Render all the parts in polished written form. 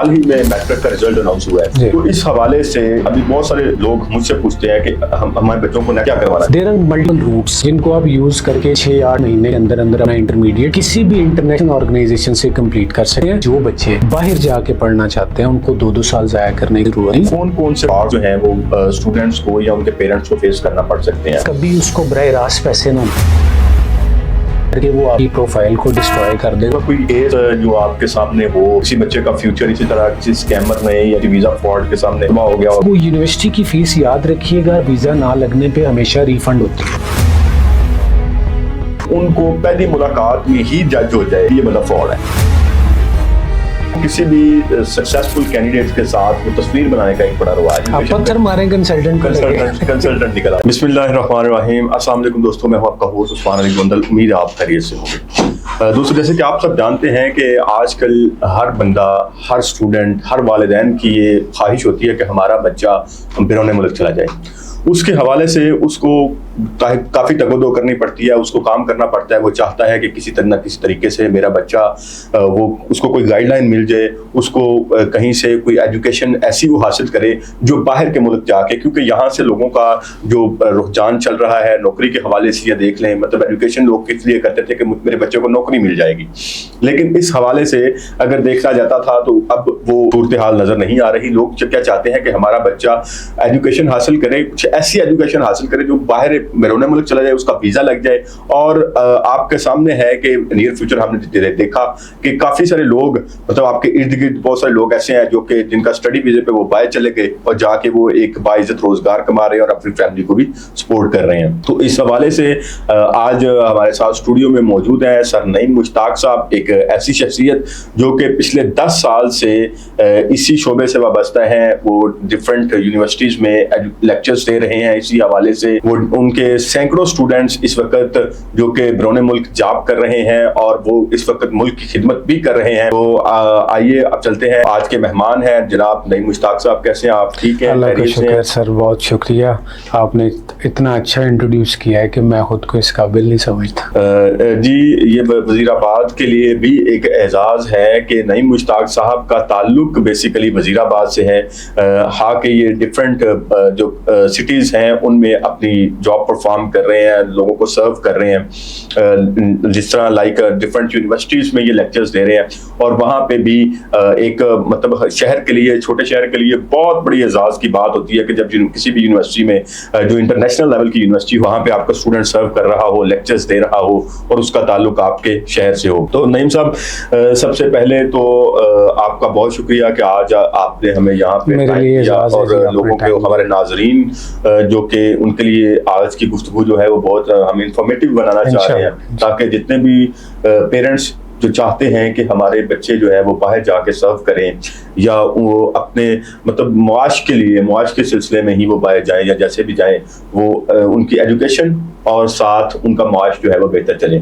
हाल ही में मैट्रिक का result announce हुआ है, तो इस हवाले से अभी बहुत सारे लोग मुझसे पूछते हैं कि हम हमारे बच्चों को क्या करवाना है। देयर आर मल्टीपल रूट्स जिनको आप यूज करके 6-8 महीने के अंदर अंदर अपना इंटरमीडिएट किसी भी इंटरनेशनल ऑर्गेनाइजेशन से कंप्लीट कर सकते हैं। जो बच्चे बाहर जाके पढ़ना चाहते हैं उनको 2-2 साल जाया करने की जरूरत नहीं। कौन से जो है वो स्टूडेंट्स को या उनके पेरेंट्स को फेस करना पड़ सकते हैं। कभी उसको बराह रास्त पैसे ना कि वो आपकी प्रोफाइल को डिस्ट्रॉय कर देगा। कोई एज जो आपके सामने हो, किसी बच्चे का फ्यूचर इसी तरह किसी स्कैमर ने या वीजा फ्रॉड के सामने हो गया, वो यूनिवर्सिटी की फीस याद रखिएगा, वीजा ना लगने पे हमेशा रिफंड होती है। उनको पहली मुलाकात में ही जज हो जाए ये मतलब फ्रॉड है। किसी भी सक्सेसफुल कैंडिडेट के साथ वो तस्वीर बनाने का एक बड़ा रवाज है। आप पत्थर मारें कंसल्टेंट निकला। बिस्मिल्लाहिर्रहमानिर्रहीम। अस्सलाम वालेकुम दोस्तों, मैं हूं आपका होस्ट उस्मान अली गोंदल। उम्मीद आप खैरियत से होंगे। दोस्तों, जैसे कि आप सब जानते हैं कि आजकल हर बंदा, हर स्टूडेंट, हर वालिदैन की ये ख्वाहिश होती है कि हमारा बच्चा बिरूने मुल्क चला जाए। उसके हवाले से उसको काफ़ी तगदो करनी पड़ती है, उसको काम करना पड़ता है। वो चाहता है कि किसी न किसी तरीके से मेरा बच्चा वो उसको कोई गाइडलाइन मिल जाए, उसको कहीं से कोई एजुकेशन ऐसी वो हासिल करे जो बाहर के मुल्क जाके, क्योंकि यहाँ से लोगों का जो रुझान चल रहा है नौकरी के हवाले से, ये देख लें, मतलब एजुकेशन लोग इसलिए करते थे कि मेरे बच्चे को नौकरी मिल जाएगी। लेकिन इस हवाले से अगर देखा जाता था तो अब वो सूरत हाल नज़र नहीं आ रही। लोग क्या चाहते हैं कि हमारा बच्चा एजुकेशन हासिल करे, कुछ ऐसी एजुकेशन हासिल करे जो बाहर बिरूने मुल्क चला जाए, उसका वीजा लग जाए। और आपके सामने है कि नियर फ्यूचर हमने देखा कि काफी सारे लोग, मतलब आपके इर्द गिर्द बहुत सारे लोग ऐसे हैं जो कि जिनका स्टडी वीजे पे वो बाहर चले गए और जाके वो एक बाइज्जत रोजगार कमा रहे हैं और अपनी फैमिली को भी सपोर्ट कर रहे हैं। तो इस हवाले से आज हमारे साथ स्टूडियो में मौजूद है सर नईम मुश्ताक साहब, एक ऐसी शख्सियत जो कि पिछले 10 साल से इसी शोबे से वाबस्ता है। वो डिफरेंट यूनिवर्सिटीज में लेक्चर्स दे रहे हैं। इसी हवाले से वो उनके सैकड़ों स्टूडेंट्स इस वक्त जो कि बिरूने मुल्क जॉब कर रहे हैं और वो इस वक्त मुल्क की खिदमत भी कर रहे हैं। तो आइए अब चलते हैं। आज के मेहमान हैं जनाब नईम मुश्ताक साहब। कैसे हैं आप? ठीक है, अल्लाह का शुक्र सर, बहुत शुक्रिया। आपने इतना अच्छा इंट्रोड्यूस किया है कि मैं खुद को इस काबिल नहीं समझता। जी, ये वजीराबाद के लिए भी एक एजाज है कि नईम मुश्ताक साहब का ताल्लुक बेसिकली वजीराबाद से है। हाँ कि ये डिफरेंट जो सिटीज हैं उनमें अपनी जॉब परफॉर्म कर रहे हैं, लोगों को सर्व कर रहे हैं, जिस तरह लाइक डिफरेंट यूनिवर्सिटीज में ये लेक्चर्स दे रहे हैं। और वहाँ पे भी एक मतलब शहर के लिए, छोटे शहर के लिए बहुत बड़ी एजाज की बात होती है कि जब किसी भी यूनिवर्सिटी में जो इंटरनेशनल लेवल की यूनिवर्सिटी वहाँ पे आपका स्टूडेंट सर्व कर रहा हो, लेक्चर्स दे रहा हो और उसका ताल्लुक आपके शहर से हो। तो नईम साहब, सबसे पहले तो आपका बहुत शुक्रिया कि आज आपने हमें यहाँ पे टाइम दिया और लोगों के, हमारे नाजरीन जो कि उनके लिए आज की गुफ्तगू जो है वो बहुत हम इंफॉर्मेटिव बनाना चाह रहे हैं, ताकि जितने भी पेरेंट्स जो चाहते हैं कि हमारे बच्चे जो है वो बाहर जाके सर्व करें या वो अपने मतलब मुआश के सिलसिले में ही वो बाहर जाएं या जैसे भी जाएं, वो उनकी एजुकेशन और साथ उनका माश जो है वो बेहतर चले।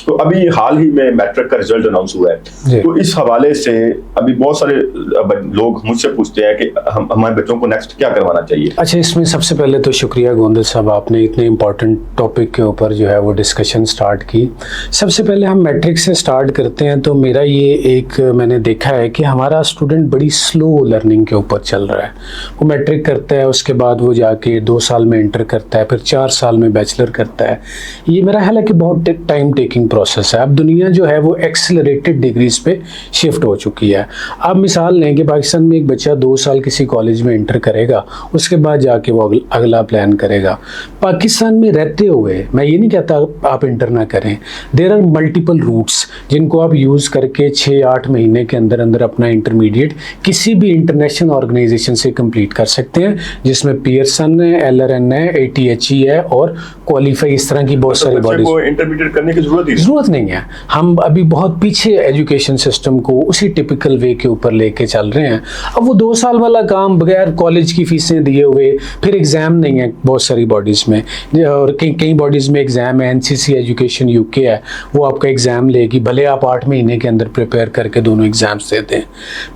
तो अभी हाल ही में मैट्रिक का रिजल्ट अनाउंस हुआ है, तो इस हवाले से अभी बहुत सारे लोग मुझसे पूछते हैं कि हम हमारे बच्चों को नेक्स्ट क्या करवाना चाहिए। अच्छा, इसमें सबसे पहले तो शुक्रिया गोंदल साहब, आपने इतने इम्पोर्टेंट टॉपिक के ऊपर जो है वो डिस्कशन स्टार्ट की। सबसे पहले हम मैट्रिक से स्टार्ट करते हैं। तो मेरा ये एक मैंने देखा है कि हमारा स्टूडेंट बड़ी स्लो लर्निंग के ऊपर चल रहा है। वो मैट्रिक करता है, उसके बाद वो जाके 2 साल में इंटर करता है, फिर 4 साल में बैचलर करता है। ये मेरा ख्याल है कि बहुत टाइम टेकिंग प्रोसेस है। अब दुनिया जो है वो एक्सेलरेटेड डिग्रीज पे शिफ्ट हो चुकी है। अब मिसाल लें कि पाकिस्तान में एक बच्चा 2 साल किसी कॉलेज में इंटर करेगा, उसके बाद जाके वो अगला प्लान करेगा। पाकिस्तान में रहते हुए मैं ये नहीं कहता आप इंटर ना करें। देयर आर मल्टीपल रूट्स जिनको आप यूज़ करके 6-8 महीने के अंदर अंदर अपना इंटरमीडिएट किसी भी इंटरनेशनल ऑर्गेनाइजेशन से कंप्लीट कर सकते हैं, जिसमें पियर्सन है, LRN है, ATHE है और क्वालिफाई, इस तरह की बहुत सारी बॉडीज। इंटरमीडिएट करने की जरूरत नहीं है। हम अभी बहुत पीछे एजुकेशन सिस्टम को उसी टिपिकल वे के ऊपर लेके चल रहे हैं। अब वो 2 साल वाला काम बगैर कॉलेज की फीसें दिए हुए, फिर एग्जाम नहीं है बहुत सारी बॉडीज में, और कई बॉडीज में एग्जाम है। NCC एजुकेशन UK है, वो आपका एग्जाम लेगी, भले आप 8 महीने के अंदर प्रिपेयर करके दोनों एग्जाम्स देते हैं।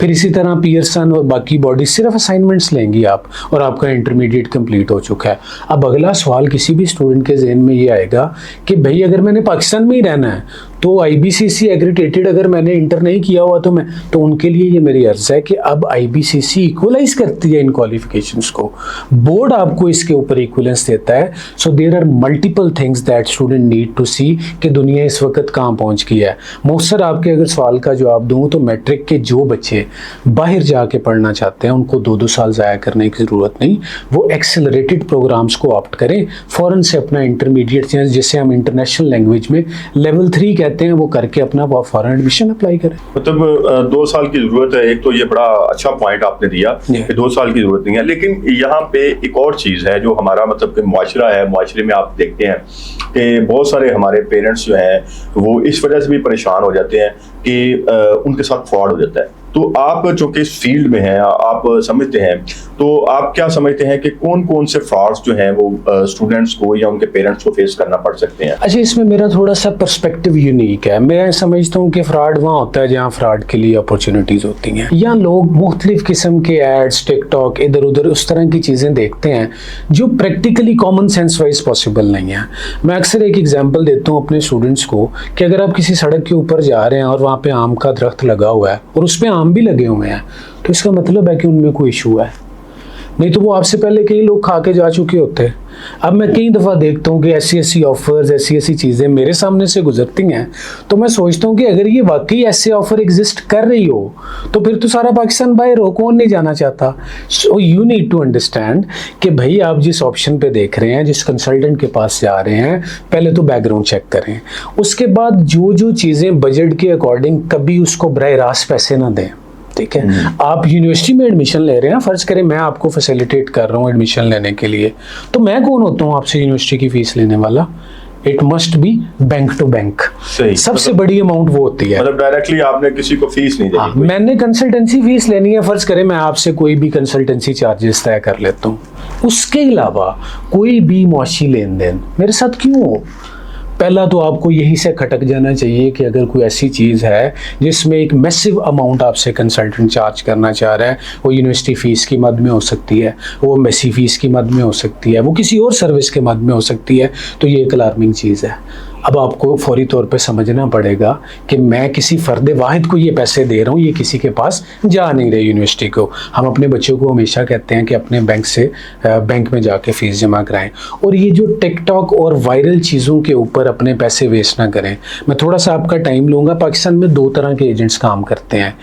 फिर इसी तरह पियर्सन और बाकी बॉडी सिर्फ असाइनमेंट्स लेंगी आप, और आपका इंटरमीडिएट कंप्लीट हो चुका है। अब अगला सवाल किसी भी स्टूडेंट के जहन में ये आएगा कि भाई अगर मैंने पाकिस्तान में ही रहना है तो IBCC एग्रीडेटेड अगर मैंने इंटर नहीं किया हुआ तो उनके लिए ये मेरी अर्ज है कि अब IBCC इक्वलाइज करती है इन क्वालिफिकेशंस को, बोर्ड आपको इसके ऊपर इक्वलेंस देता है। So there are multiple things that student need to see कि दुनिया इस वक्त कहाँ पहुँच गई है। मोहसर आपके अगर सवाल का जवाब दूँ तो मैट्रिक के जो बच्चे बाहर जाके पढ़ना चाहते हैं उनको 2-2 साल ज़ाया करने की ज़रूरत नहीं, वो एक्सेलरेटेड प्रोग्राम्स को ऑप्ट करें, फ़ौरन से अपना इंटरमीडिएट जिसे हम इंटरनेशनल लैंग्वेज में लेवल 3 कहते हैं वो करके अपना फ़ौरन एडमिशन अप्लाई करें। मतलब 2 साल की ज़रूरत है, एक तो ये बड़ा अच्छा पॉइंट आपने दिया कि 2 साल की ज़रूरत नहीं है। लेकिन यहाँ पे एक और चीज़ है जो हमारा मतलब कि मुआशरा है, मुआशरे में आप देखते हैं कि बहुत सारे हमारे पेरेंट्स जो हैं वो इस वजह से भी परेशान हो जाते हैं कि उनके साथ फ्रॉड हो जाता है। तो आप जो कि इस फील्ड में हैं, आप समझते हैं, तो आप क्या समझते हैं कि कौन कौन से फ्रॉड्स जो हैं वो स्टूडेंट्स को या उनके पेरेंट्स को फेस करना पड़ सकते हैं? अच्छा, इसमें मेरा थोड़ा सा पर्सपेक्टिव यूनिक है। मैं समझता हूँ कि फ्रॉड वहाँ होता है जहाँ फ्रॉड के लिए अपॉर्चुनिटीज़ होती हैं, या लोग मुख्तलिफ किस्म के एड्स, टिकटॉक, इधर उधर उस तरह की चीज़ें देखते हैं जो practically common sense wise possible नहीं है। मैं अक्सर एक एग्जाम्पल देता हूँ अपने स्टूडेंट्स को कि अगर आप किसी सड़क के ऊपर जा रहे हैं और वहाँ पे आम का दरख्त लगा हुआ है और उस पर आम भी लगे हुए हैं, तो इसका मतलब है कि उनमें कोई इशू है, नहीं तो वो आपसे पहले कई लोग खा के जा चुके होते हैं। अब मैं कई दफ़ा देखता हूँ कि ऐसी ऑफ़र्स, ऐसी चीज़ें मेरे सामने से गुजरती हैं, तो मैं सोचता हूँ कि अगर ये वाकई ऐसे ऑफ़र एग्जिस्ट कर रही हो तो फिर तो सारा पाकिस्तान बाहर हो, कौन नहीं जाना चाहता। So you need to understand कि भाई आप जिस ऑप्शन पे देख रहे हैं, जिस कंसल्टेंट के पास जा रहे हैं, पहले तो बैकग्राउंड चेक करें, उसके बाद जो चीज़ें बजट के अकॉर्डिंग, कभी उसको बराह रास्त पैसे ना दें। ठीक है, आप यूनिवर्सिटी में एडमिशन ले रहे हैं, फ़र्ज़ करें मैं आपको फैसिलिटेट कर रहा हूँ एडमिशन लेने के लिए, तो मैं कौन होता हूँ आपसे यूनिवर्सिटी की फ़ीस लेने वाला? It must be bank to bank. सबसे बड़ी अमाउंट वो होती है, मतलब डायरेक्टली आपने किसी को फीस नहीं देनी। मैंने कंसल्टेंसी फीस लेनी है, फ़र्ज़ करें मैं आपसे कोई भी कंसल्टेंसी चार्जेस तय कर लेता हूँ, उसके अलावा कोई भी मुआशी लेन देन मेरे साथ क्यों हो? पहला तो आपको यही से खटक जाना चाहिए कि अगर कोई ऐसी चीज़ है जिसमें एक मैसिव अमाउंट आपसे कंसल्टेंट चार्ज करना चाह रहा है, वो यूनिवर्सिटी फ़ीस की मद में हो सकती है, वो मेसी फ़ीस की मद में हो सकती है, वो किसी और सर्विस के मद में हो सकती है, तो ये एक अलार्मिंग चीज़ है। अब आपको फौरी तौर पे समझना पड़ेगा कि मैं किसी फ़र्द वाहिद को ये पैसे दे रहा हूँ, ये किसी के पास जा नहीं रहे यूनिवर्सिटी को। हम अपने बच्चों को हमेशा कहते हैं कि अपने बैंक में जाके फ़ीस जमा कराएं, और ये जो टिकटॉक और वायरल चीज़ों के ऊपर अपने पैसे वेस्ट ना करें। मैं थोड़ा सा आपका टाइम लूँगा। पाकिस्तान में 2 तरह के एजेंट्स काम करते हैं,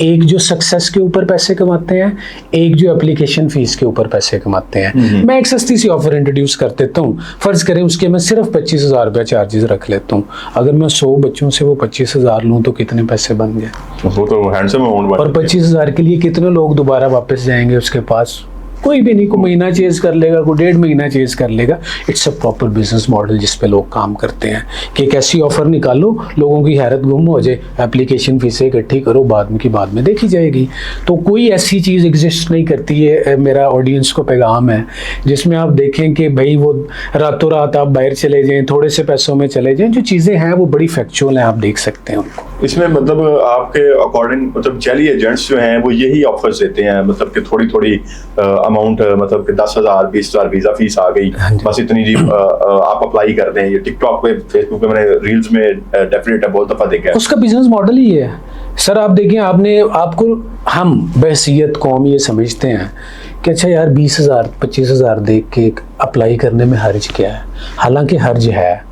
एक जो सक्सेस के ऊपर पैसे कमाते हैं, एक जो एप्लीकेशन फ़ीस के ऊपर पैसे कमाते हैं। मैं एक सस्ती सी ऑफ़र इंट्रोड्यूस कर देता हूँ, फ़र्ज़ करें उसके मैं सिर्फ 25,000 रुपया चार्जेस रख लेता हूँ। अगर मैं 100 बच्चों से वो 25,000 लूँ तो कितने पैसे बन गए? वो तो हैंडसम अमाउंट। और 25,000 के लिए कितने लोग दोबारा वापस जाएंगे उसके पास? कोई भी नहीं, को महीना चेज कर लेगा, को 1.5 महीना चेज कर लेगा। It's a proper business model जिस पे लोग काम करते हैं कि एक ऐसी ऑफर निकालो, लोगों की हैरत गुम हो जाए, एप्लीकेशन फीसें इकट्ठी करो, बाद में देखी जाएगी। तो कोई ऐसी चीज़ एग्जिस्ट नहीं करती है। मेरा ऑडियंस को पैगाम है जिसमें आप देखें कि भाई वो रातों रात आप बाहर चले जाएं, थोड़े से पैसों में चले जाएं। जो चीज़ें हैं वो बड़ी फैक्चुअल हैं, आप देख सकते हैं उनको। इसमें मतलब आपके अकॉर्डिंग मतलब जाली एजेंट्स जो हैं वो यही ऑफर्स देते हैं, मतलब कि थोड़ी अमाउंट, मतलब कि 10,000 20,000 वीज़ा फीस आ गई, बस इतनी जी आप अप्लाई कर दें। ये टिकटॉक पे, फेसबुक पे मैंने रील्स में डेफिनेट है बहुत दफ़ा देखा है। उसका बिजनेस मॉडल ही है सर। आप देखिए, आपको हम बहसीयत कौम ये समझते हैं कि अच्छा यार 20,000 25,000 देख के अप्लाई करने में हर्ज क्या है? हालांकि हर्ज है।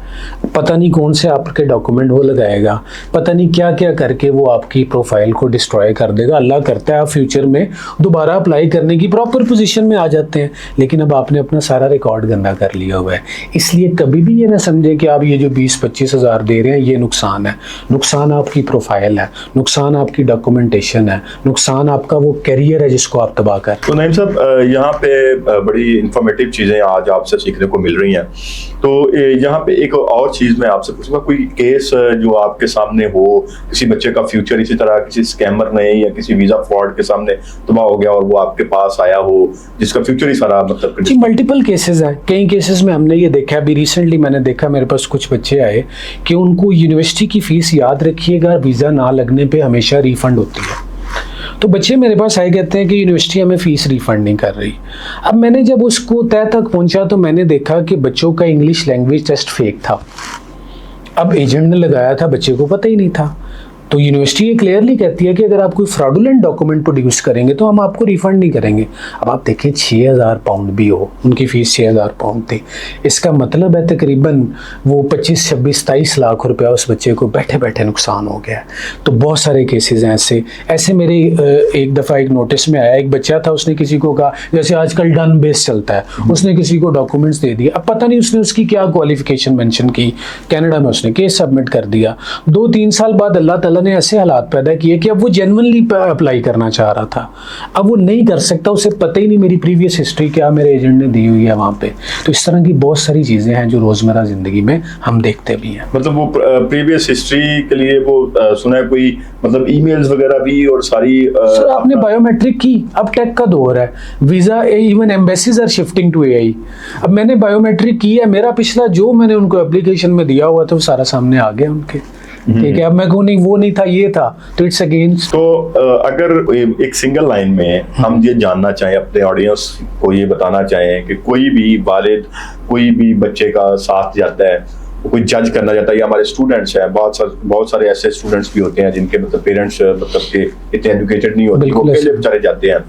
पता नहीं कौन से आपके डॉक्यूमेंट वो लगाएगा, पता नहीं क्या क्या करके वो आपकी प्रोफाइल को डिस्ट्रॉय कर देगा। अल्लाह करता है आप फ्यूचर में दोबारा अप्लाई करने की प्रॉपर पोजीशन में आ जाते हैं, लेकिन अब आपने अपना सारा रिकॉर्ड गंदा कर लिया हुआ है। इसलिए कभी भी ये ना समझे कि आप ये जो 20-25 हज़ार दे रहे हैं ये नुकसान है। नुकसान आपकी प्रोफाइल है, नुकसान आपकी डॉक्यूमेंटेशन है, नुकसान आपका वो करियर है जिसको आप तबाह कर। तो नईम साहब, यहाँ पे बड़ी इंफॉर्मेटिव चीज़ें आज आपसे सीखने को मिल रही हैं। तो यहाँ पे एक और चीज़ मैं आपसे पूछूंगा, कोई केस जो आपके सामने हो, किसी बच्चे का फ्यूचर इसी तरह किसी स्कैमर ने या किसी वीज़ा फ्रॉड के सामने तबाह हो गया और वो आपके पास आया हो, जिसका फ्यूचर ही सारा मतलब? जी, मल्टीपल केसेस हैं। कई केसेस में हमने ये देखा, अभी रिसेंटली मैंने देखा, मेरे पास कुछ बच्चे आए कि उनको यूनिवर्सिटी की फ़ीस, याद रखिएगा, वीज़ा ना लगने पे हमेशा रिफ़ंड होती है। तो बच्चे मेरे पास आए, कहते हैं कि यूनिवर्सिटी हमें फ़ीस रिफ़ंड नहीं कर रही। अब मैंने जब उसको तय तक पहुंचा तो मैंने देखा कि बच्चों का इंग्लिश लैंग्वेज टेस्ट फेक था। अब एजेंट ने लगाया था, बच्चे को पता ही नहीं था। तो यूनिवर्सिटी ये क्लियरली कहती है कि अगर आप कोई फ्रॉडुलेंट डॉक्यूमेंट प्रोड्यूस करेंगे तो हम आपको रिफंड नहीं करेंगे। अब आप देखें 6,000 पाउंड भी हो, उनकी फ़ीस 6,000 पाउंड थी। इसका मतलब है तकरीबन वो 25, 26, 27 लाख रुपया उस बच्चे को बैठे बैठे नुकसान हो गया। तो बहुत सारे केसेस हैं ऐसे मेरे एक दफ़ा एक नोटिस में आया, एक बच्चा था, उसने किसी को कहा, जैसे आजकल डन बेस चलता है, उसने किसी को डॉक्यूमेंट्स दे दिए। अब पता नहीं उसने उसकी क्या क्वालिफिकेशन मेंशन की, कनाडा में उसने केस सबमिट कर दिया। 2-3 साल बाद अल्लाह ताला ने ऐसे हालात पैदा किए कि अब वो जेन्युइनली अप्लाई करना चाह रहा था, अब वो नहीं कर सकता, उसे पता ही नहीं मेरी प्रीवियस हिस्ट्री क्या मेरे एजेंट ने दी हुई है वहाँ पे। तो इस तरह की बहुत सारी चीज़ें हैं जो रोज़मर्रा ज़िंदगी में हम देखते भी हैं। मतलब वो प्रीवियस हिस्ट्री के लिए वो सुना है कोई मतलब ईमेल्स वगैरह भी और सारी सर आपने बायोमेट्रिक की, अब टेक का दौर है, visa even embassies are shifting to AI. अब मैंने बायोमेट्रिक की है, मेरा पिछला जो मैंने उनको एप्लीकेशन में दिया हुआ था वो सारा सामने आ गया उनके, ठीक है। अब मैं कहूँ नहीं वो नहीं था ये था, तो इट्स अगेंस्ट। तो अगर एक सिंगल लाइन में हम ये जानना चाहें, अपने ऑडियंस को ये बताना चाहें कि कोई भी वालिद कोई भी बच्चे का साथ जाता है, कोई जज करना चाहता है, या हमारे स्टूडेंट्स हैं, बहुत सारे ऐसे स्टूडेंट्स भी होते हैं जिनके मतलब पेरेंट्स मतलब के इतने एजुकेटेड नहीं होते, वो अकेले बेचारे जाते हैं।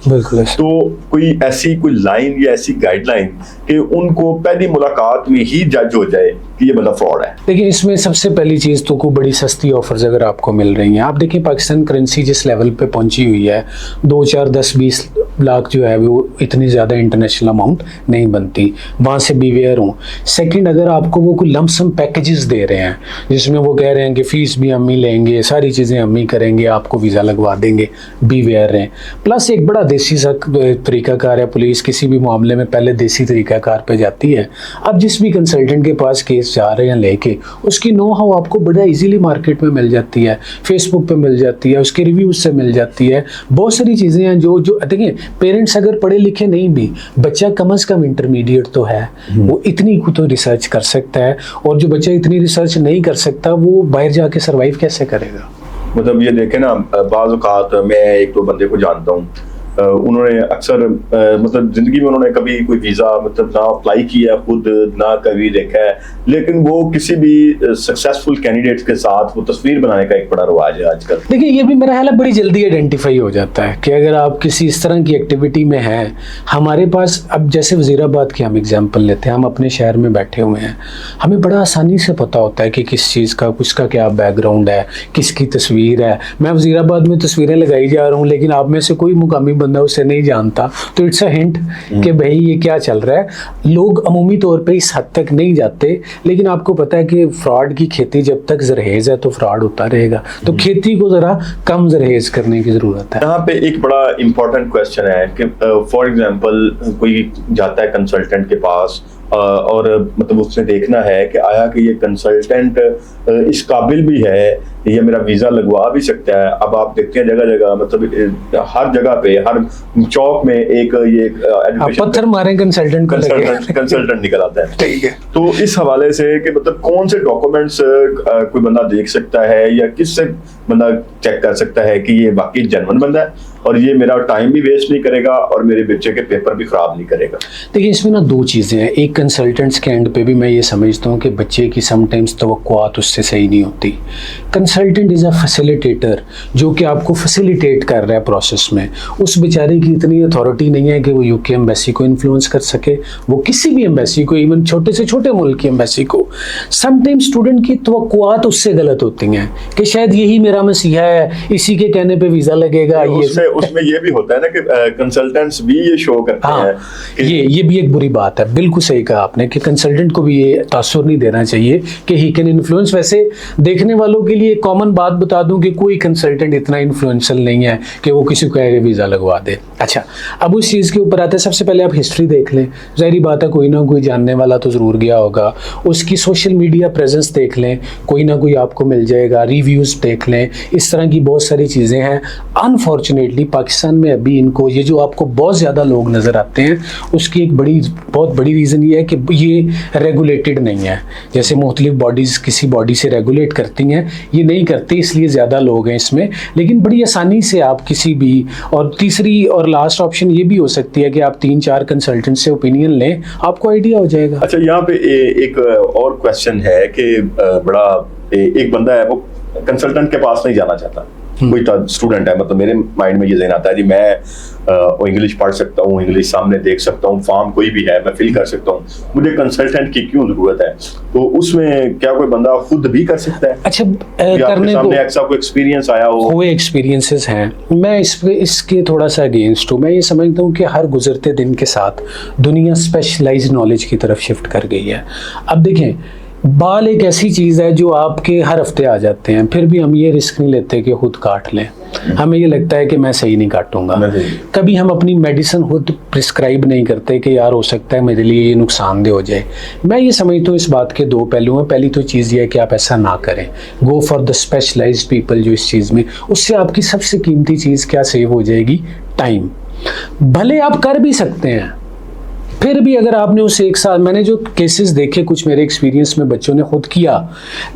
तो कोई ऐसी कोई लाइन या ऐसी गाइडलाइन कि उनको पहली मुलाकात में ही जज हो जाए कि ये बंदा फ्रॉड है? देखिए इसमें सबसे पहली चीज़ तो कोई बड़ी सस्ती ऑफर्स अगर आपको मिल रही हैं, आप देखिए पाकिस्तान करेंसी जिस लेवल पे पहुंची हुई है, 2, 4, 10, 20 लाख जो है वो इतनी ज़्यादा इंटरनेशनल अमाउंट नहीं बनती, वहाँ से बीवेयर हूँ। सेकंड, अगर आपको वो कोई लमसम पैकेजेस दे रहे हैं जिसमें वो कह रहे हैं कि फ़ीस भी हम ही लेंगे, सारी चीज़ें हम ही करेंगे, आपको वीज़ा लगवा देंगे, बीवेयर रहें। प्लस एक बड़ा देसी सा तरीकाकार है, पुलिस किसी भी मामले में पहले देसी तरीकाकार पे जाती है। अब जिस भी कंसल्टेंट के पास केस जा रहे हैं लेके, उसकी नो हाउ आपको बड़ा इजीली मार्केट में मिल जाती है, फेसबुक पे मिल जाती है, उसके रिव्यूज से मिल जाती है। बहुत सारी चीज़ें हैं जो देखिए पेरेंट्स अगर पढ़े लिखे नहीं भी, बच्चा कम से कम इंटरमीडिएट तो है, वो इतनी को तो रिसर्च कर सकता है। और जो बच्चा इतनी रिसर्च नहीं कर सकता वो बाहर जाके सर्वाइव कैसे करेगा? मतलब ये देखें ना, बाज़ औक़ात मैं एक दो बंदे को जानता हूँ, उन्होंने अक्सर मतलब ज़िंदगी में उन्होंने कभी कोई वीज़ा मतलब ना अप्लाई किया खुद, ना कभी देखा है, लेकिन वो किसी भी सक्सेसफुल कैंडिडेट्स के साथ वो तस्वीर बनाने का एक बड़ा रवाज है आजकल। देखिए ये भी मेरा ख्याल है बड़ी जल्दी आइडेंटिफाई हो जाता है कि अगर आप किसी इस तरह की एक्टिविटी में हैं। हमारे पास अब जैसे वज़ीराबाद की हम एग्जांपल लेते हैं, हम अपने शहर में बैठे हुए हैं, हमें बड़ा आसानी से पता होता है कि किस चीज़ का उसका क्या बैकग्राउंड है, किसकी तस्वीर है। मैं वज़ीराबाद में तस्वीरें लगाई जा रहा हूँ, लेकिन आप में से कोई मुकामी बंदा उसे नहीं जानता, तो इट्स अ हिंट कि भाई ये क्या चल रहा है। लोग अमूमी तौर पे इस हद तक नहीं जाते, लेकिन आपको पता है कि फ्रॉड की खेती जब तक जरहेज है तो फ्रॉड होता रहेगा, तो खेती को ज़रा कम जरहेज करने की ज़रूरत है। यहाँ पे एक बड़ा इंपॉर्टेंट क्वेश्चन है कि फॉर एग्जांपल कोई जाता है कंसल्टेंट के पास और मतलब उसने देखना है कि आया कि ये कंसल्टेंट इस काबिल भी है, ये मेरा वीज़ा लगवा भी सकता है। अब आप देखते हैं जगह जगह मतलब हर जगह पे, हर चौक में एक ये पत्थर मारे कंसल्टेंट निकल आता है। ठीक है, तो इस हवाले से कि मतलब कौन से डॉक्यूमेंट्स कोई बंदा देख सकता है या किससे बंदा चेक कर सकता है कि ये वाकई जेन्युइन बंदा है और ये मेरा टाइम भी वेस्ट नहीं करेगा और मेरे बच्चे के पेपर भी ख़राब नहीं करेगा? देखिए इसमें ना दो चीज़ें हैं। एक कंसल्टेंट्स के एंड पे भी मैं ये समझता हूँ कि बच्चे की समटाइम्स तवक्कुआत उससे सही नहीं होती। कंसल्टेंट इज़ अ फैसिलिटेटर जो कि आपको फैसिलिटेट कर रहा है प्रोसेस में। उस बेचारे की इतनी अथॉरिटी नहीं है कि वो यूके एम्बेसी को इन्फ्लुएंस कर सके, वो किसी भी एम्बेसी को, इवन छोटे से छोटे मुल्क की एम्बेसी को। समटाइम्स स्टूडेंट की तवक्कुआत उससे गलत होती हैं कि शायद यही मेरा मसीहा है, इसी के कहने पर वीज़ा लगेगा। उसमें ये भी होता है ना कि कंसल्टेंट्स भी ये शो करते हैं कि ये भी एक बुरी बात है। बिल्कुल सही कहा आपने कि कंसल्टेंट को भी ये तासुर नहीं देना चाहिए कि ही कैन इन्फ्लुएंस। वैसे देखने वालों के लिए कॉमन बात बता दूं कि कोई कंसल्टेंट इतना इन्फ्लुएंशियल नहीं है कि वो किसी को कहे वीज़ा लगवा दे। अच्छा, अब उस चीज़ के ऊपर आते हैं। सबसे पहले आप हिस्ट्री देख लें, ज़ाहिर बात है कोई ना कोई जानने वाला तो ज़रूर गया होगा। उसकी सोशल मीडिया प्रेजेंस देख लें, कोई ना कोई आपको मिल जाएगा। रिव्यूज़ देख लें, इस तरह की बहुत सारी चीज़ें हैं। अनफॉर्चुनेटली पाकिस्तान में अभी इनको ये जो आपको बहुत ज़्यादा लोग नज़र आते हैं, उसकी एक बहुत बड़ी रीज़न ये है कि ये रेगुलेटेड नहीं है। जैसे मुख्तलिफ बॉडीज़ किसी बॉडी से रेगुलेट करती हैं, ये नहीं करती, इसलिए ज़्यादा लोग हैं इसमें। लेकिन बड़ी आसानी से आप किसी भी, और तीसरी और लास्ट ऑप्शन ये भी हो सकती है कि आप 3-4 कंसल्टेंट से ओपिनियन लें, आपको आइडिया हो जाएगा। अच्छा, यहाँ पे एक और क्वेश्चन है कि बड़ा एक बंदा है वो कंसल्टेंट के पास नहीं जाना चाहता, कोई स्टूडेंट है, मतलब मेरे माइंड में ये ज़हन आता है जी मैं इंग्लिश पढ़ सकता हूँ, इंग्लिश सामने देख सकता हूँ, फॉर्म कोई भी है मैं फिल कर सकता हूँ, मुझे कंसल्टेंट की क्यों ज़रूरत है? तो उसमें क्या कोई बंदा खुद भी कर सकता है? अच्छा, करने सामने ऐसा कोई एक्सपीरियंस आया हो? हुए एक्सपीरियंसेस हैं, मैं इसके थोड़ा सा अगेंस्ट हूँ। मैं ये समझता हूँ कि हर गुजरते दिन के साथ दुनिया स्पेशलाइज्ड नॉलेज की तरफ शिफ्ट कर गई है। अब देखें, बाल एक ऐसी चीज़ है जो आपके हर हफ्ते आ जाते हैं, फिर भी हम ये रिस्क नहीं लेते कि खुद काट लें। हमें ये लगता है कि मैं सही नहीं काटूंगा। कभी हम अपनी मेडिसिन खुद प्रिस्क्राइब नहीं करते कि यार हो सकता है मेरे लिए ये नुकसानदेह हो जाए। मैं ये समझता हूँ इस बात के दो पहलू हैं। पहली तो चीज़ ये है कि आप ऐसा ना करें, go for the specialised people जो इस चीज़ में, उससे आपकी सबसे कीमती चीज़ क्या सेव हो जाएगी? टाइम। भले आप कर भी सकते हैं, फिर भी अगर आपने उस एक साल, मैंने जो केसेस देखे कुछ मेरे एक्सपीरियंस में बच्चों ने खुद किया,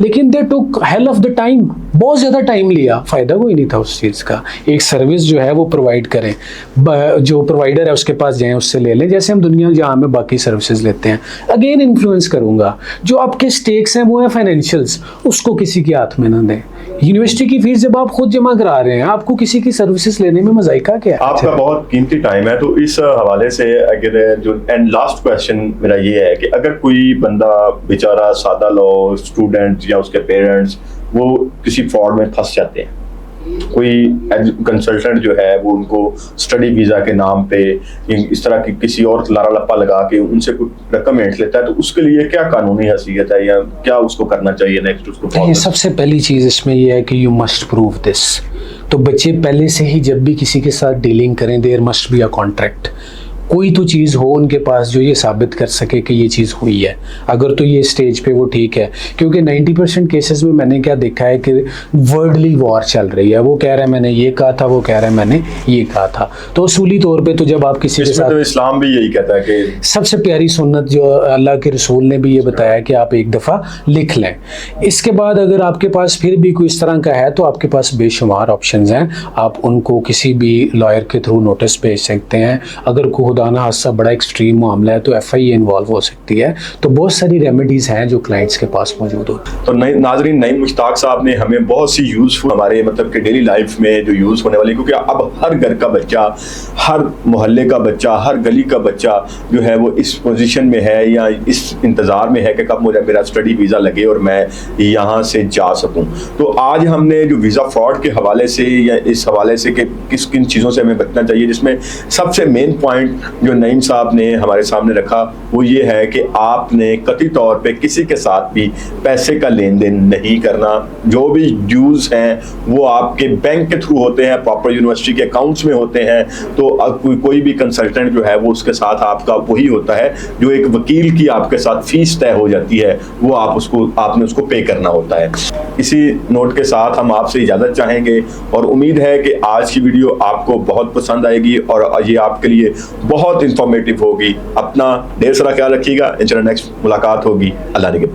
लेकिन दे टुक हेल ऑफ द टाइम, बहुत ज़्यादा टाइम लिया, फ़ायदा कोई नहीं था उस चीज़ का। एक सर्विस जो है वो प्रोवाइड करें, जो प्रोवाइडर है उसके पास जाएं, उससे ले लें, जैसे हम दुनिया जहाँ में बाकी सर्विसेज लेते हैं। अगेन इन्फ्लुएंस करूँगा, जो आपके स्टेक्स हैं वो है फाइनेंशियल्स, उसको किसी के हाथ में ना दें। यूनिवर्सिटी की फीस जब आप खुद जमा करा रहे हैं, आपको किसी की सर्विसेज लेने में मज़ाइका क्या है? आपका बहुत कीमती टाइम है, तो इस हवाले से अगर जो एंड लास्ट क्वेश्चन मेरा ये है कि अगर कोई बंदा बेचारा सादा लॉ स्टूडेंट या उसके पेरेंट्स वो किसी फ्रॉड में फंस जाते हैं, कोई कंसल्टेंट जो है वो उनको स्टडी वीज़ा के नाम पे इस तरह की किसी और लारा लप्पा लगा के उनसे कुछ रकम ऐंठ लेता है, तो उसके लिए क्या कानूनी हैसियत है या क्या उसको करना चाहिए नेक्स्ट उसको? सबसे पहली चीज़ इसमें यह है कि यू मस्ट प्रूव दिस। तो बच्चे पहले से ही जब भी किसी के साथ डीलिंग करें, there must be a contract. कोई तो चीज़ हो उनके पास जो ये साबित कर सके कि ये चीज़ हुई है। अगर तो ये स्टेज पे वो ठीक है, क्योंकि 90% केसेस में मैंने क्या देखा है कि वर्डली वॉर चल रही है। वो कह रहा है मैंने ये कहा था, वो कह रहा है मैंने ये कहा था। तो उसूली तौर पे तो जब आप किसी के साथ, तो इस्लाम भी यही कहता है कि सबसे प्यारी सुन्नत जो अल्लाह के रसूल ने भी ये बताया कि आप एक दफ़ा लिख लें। इसके बाद अगर आपके पास फिर भी कोई इस तरह का है तो आपके पास बेशुमार ऑप्शंस हैं। आप उनको किसी भी लॉयर के थ्रू नोटिस भेज सकते हैं। अगर खुदाना हादसा बड़ा एक्सट्रीम मामला है तो FIA इन्वॉल्व हो सकती है। तो बहुत सारी रेमेडीज़ हैं जो क्लाइंट्स के पास मौजूद होती हैं। तो नाज़रीन, नईम मुश्ताक साहब ने हमें बहुत सी यूज़फुल हमारे मतलब कि डेली लाइफ में जो यूज़ होने वाली, क्योंकि अब हर घर का बच्चा, हर मोहल्ले का बच्चा, हर गली का बच्चा जो है वो इस पोजीशन में है या इस इंतज़ार में है कि कब मुझे मेरा स्टडी वीज़ा लगे और मैं यहाँ से जा सकूँ। तो आज हमने जो वीज़ा फ्रॉड के हवाले से या इस हवाले से कि किस किन चीज़ों से हमें बचना चाहिए, जिसमें सबसे मेन पॉइंट जो नईम साहब ने हमारे सामने रखा वो ये है कि आपने कतई तौर पे किसी के साथ भी पैसे का लेन देन नहीं करना। जो भी ड्यूज़ हैं वो आपके बैंक के थ्रू होते हैं, प्रॉपर यूनिवर्सिटी के अकाउंट्स में होते हैं। तो कोई भी कंसल्टेंट जो है वो उसके साथ आपका वही होता है जो एक वकील की आपके साथ फीस तय हो जाती है, वो आपने उसको पे करना होता है। इसी नोट के साथ हम आपसे इजाज़त चाहेंगे और उम्मीद है कि आज की वीडियो आपको बहुत पसंद आएगी और ये आपके लिए बहुत इंफॉर्मेटिव होगी। अपना ढेर सारा ख्याल रखिएगा। इंशाल्लाह नेक्स्ट मुलाकात होगी। अल्लाह ने